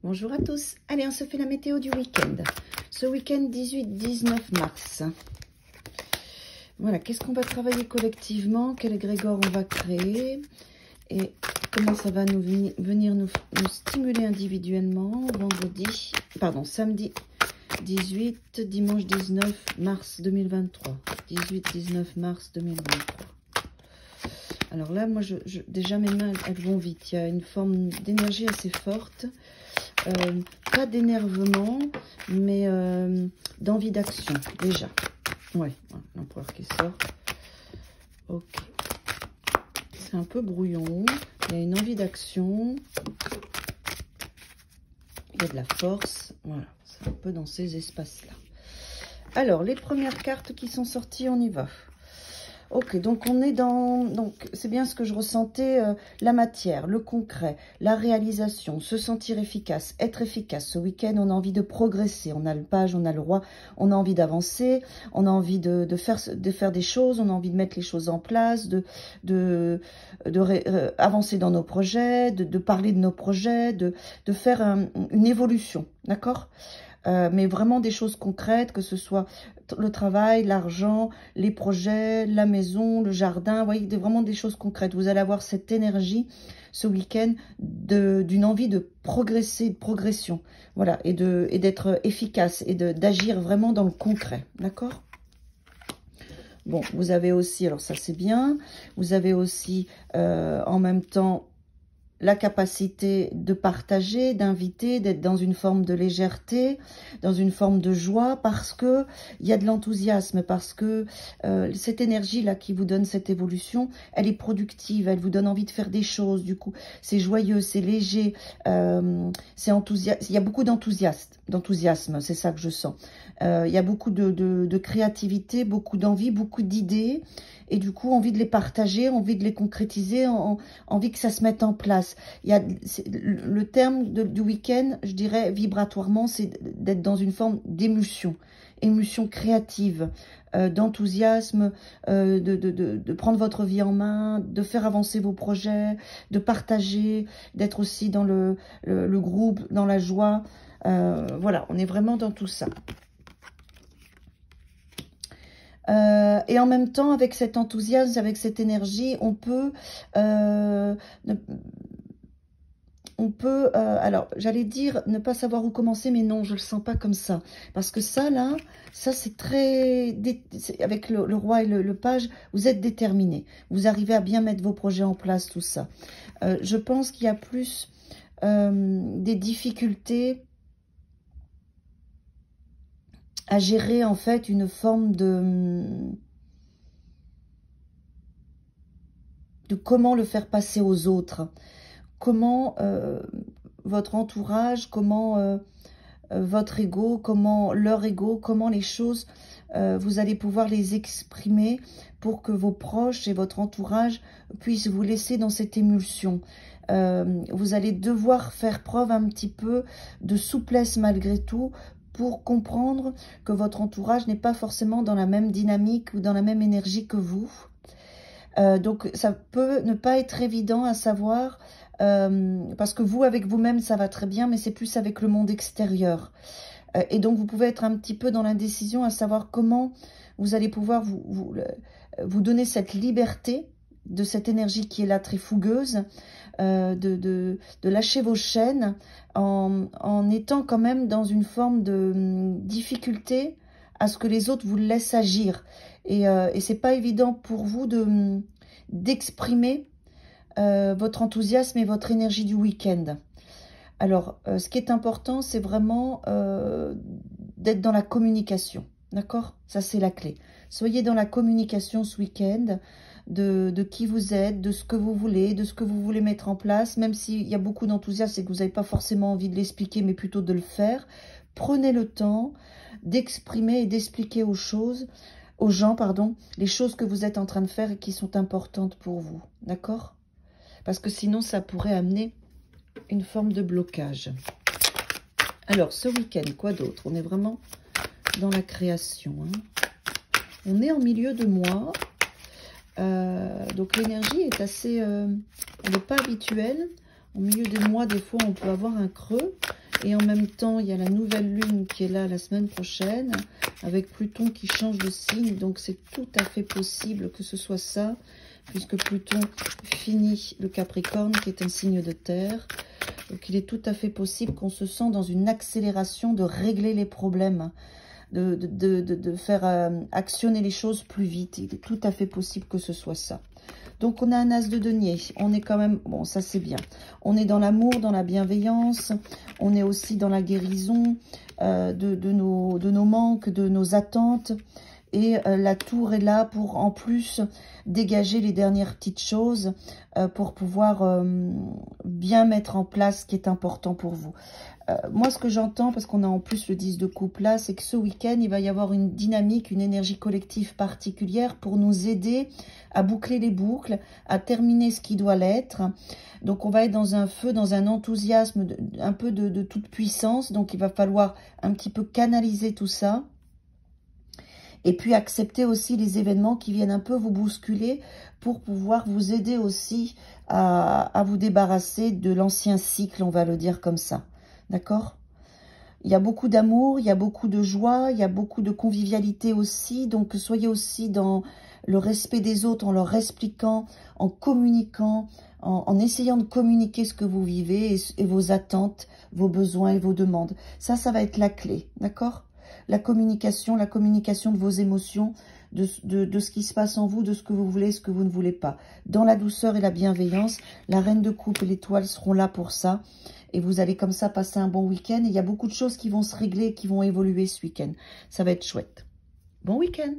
Bonjour à tous. Allez, on se fait la météo du week-end. Ce week-end 18-19 mars. Voilà, qu'est-ce qu'on va travailler collectivement? Quel égrégore on va créer? Et comment ça va venir nous stimuler individuellement samedi 18, dimanche 19 mars 2023. 18-19 mars 2023. Alors là, moi, déjà mes mains, elles vont vite. Il y a une forme d'énergie assez forte. Pas d'énervement, mais d'envie d'action, déjà. Ouais, l'empereur qui sort. Ok. C'est un peu brouillon. Il y a une envie d'action. Il y a de la force. Voilà, c'est un peu dans ces espaces-là. Alors, les premières cartes qui sont sorties, on y va. Ok, donc on est dans... Donc, c'est bien ce que je ressentais, la matière, le concret, la réalisation, se sentir efficace, être efficace. Ce week-end, on a envie de progresser. On a le page, on a le roi, on a envie d'avancer, on a envie de faire des choses, on a envie de mettre les choses en place, avancer dans nos projets, de parler de nos projets, de faire une évolution, d'accord ? Mais vraiment des choses concrètes, que ce soit le travail, l'argent, les projets, la maison, le jardin, vous voyez, vraiment des choses concrètes. Vous allez avoir cette énergie ce week-end d'une envie de progresser, de progression, voilà, et d'être efficace et d'agir vraiment dans le concret, d'accord ? Bon, vous avez aussi, alors ça c'est bien, vous avez aussi en même temps la capacité de partager, d'inviter, d'être dans une forme de légèreté, dans une forme de joie, parce que il y a de l'enthousiasme, parce que cette énergie-là qui vous donne cette évolution, elle est productive, elle vous donne envie de faire des choses, du coup, c'est joyeux, c'est léger, c'est enthousiaste, il y a beaucoup d'enthousiasme, c'est ça que je sens. Il y a beaucoup de créativité, beaucoup d'envie, beaucoup d'idées, et du coup, envie de les partager, envie de les concrétiser, envie que ça se mette en place. Il y a le terme du week-end, je dirais vibratoirement, c'est d'être dans une forme d'émulsion, émulsion créative, d'enthousiasme, de prendre votre vie en main, de faire avancer vos projets, de partager, d'être aussi dans le groupe, dans la joie. Voilà, on est vraiment dans tout ça. Et en même temps, avec cet enthousiasme, avec cette énergie, on peut alors j'allais dire ne pas savoir où commencer, mais non, je le sens pas comme ça, parce que ça là, ça c'est très, avec le roi et le page, vous êtes déterminé, vous arrivez à bien mettre vos projets en place, tout ça. Je pense qu'il y a plus des difficultés à gérer en fait une forme de comment le faire passer aux autres, comment votre entourage, comment votre ego, comment leur ego, comment les choses, vous allez pouvoir les exprimer pour que vos proches et votre entourage puissent vous laisser dans cette émulsion. Vous allez devoir faire preuve un petit peu de souplesse malgré tout, pour comprendre que votre entourage n'est pas forcément dans la même dynamique ou dans la même énergie que vous. Donc, ça peut ne pas être évident à savoir, parce que vous, avec vous-même, ça va très bien, mais c'est plus avec le monde extérieur. Et donc, vous pouvez être un petit peu dans l'indécision à savoir comment vous allez pouvoir vous donner cette liberté de cette énergie qui est là, très fougueuse, de lâcher vos chaînes en étant quand même dans une forme de difficulté à ce que les autres vous laissent agir. Et c'est pas évident pour vous d'exprimer votre enthousiasme et votre énergie du week-end. Alors, ce qui est important, c'est vraiment d'être dans la communication. D'accord? Ça, c'est la clé. Soyez dans la communication ce week-end, de qui vous êtes, de ce que vous voulez, de ce que vous voulez mettre en place, même s'il y a beaucoup d'enthousiasme et que vous n'avez pas forcément envie de l'expliquer, mais plutôt de le faire. Prenez le temps d'exprimer et d'expliquer aux gens, les choses que vous êtes en train de faire et qui sont importantes pour vous. D'accord? Parce que sinon, ça pourrait amener une forme de blocage. Alors, ce week-end, quoi d'autre? On est vraiment dans la création. Hein. On est en milieu de mois. Donc l'énergie est assez, elle n'est pas habituelle. Au milieu des mois, des fois, on peut avoir un creux. Et en même temps, il y a la nouvelle lune qui est là la semaine prochaine, avec Pluton qui change de signe. Donc, c'est tout à fait possible que ce soit ça, puisque Pluton finit le Capricorne, qui est un signe de terre. Donc, il est tout à fait possible qu'on se sente dans une accélération de régler les problèmes, de faire actionner les choses plus vite. Il est tout à fait possible que ce soit ça. Donc, on a un as de denier. On est quand même... Bon, ça, c'est bien. On est dans l'amour, dans la bienveillance. On est aussi dans la guérison de nos manques, de nos attentes. Et la tour est là pour, en plus, dégager les dernières petites choses pour pouvoir bien mettre en place ce qui est important pour vous. Moi, ce que j'entends, parce qu'on a en plus le 10 de coupe là, c'est que ce week-end, il va y avoir une dynamique, une énergie collective particulière pour nous aider à boucler les boucles, à terminer ce qui doit l'être. Donc, on va être dans un feu, dans un enthousiasme, un peu de toute puissance. Donc, il va falloir un petit peu canaliser tout ça. Et puis, accepter aussi les événements qui viennent un peu vous bousculer pour pouvoir vous aider aussi à vous débarrasser de l'ancien cycle, on va le dire comme ça. D'accord? Il y a beaucoup d'amour, il y a beaucoup de joie, il y a beaucoup de convivialité aussi. Donc, soyez aussi dans le respect des autres, en leur expliquant, en communiquant, en essayant de communiquer ce que vous vivez et vos attentes, vos besoins et vos demandes. Ça va être la clé, d'accord? La communication de vos émotions, de ce qui se passe en vous, de ce que vous voulez, ce que vous ne voulez pas. Dans la douceur et la bienveillance, la reine de coupe et l'étoile seront là pour ça. Et vous allez comme ça passer un bon week-end. Et il y a beaucoup de choses qui vont se régler, qui vont évoluer ce week-end. Ça va être chouette. Bon week-end!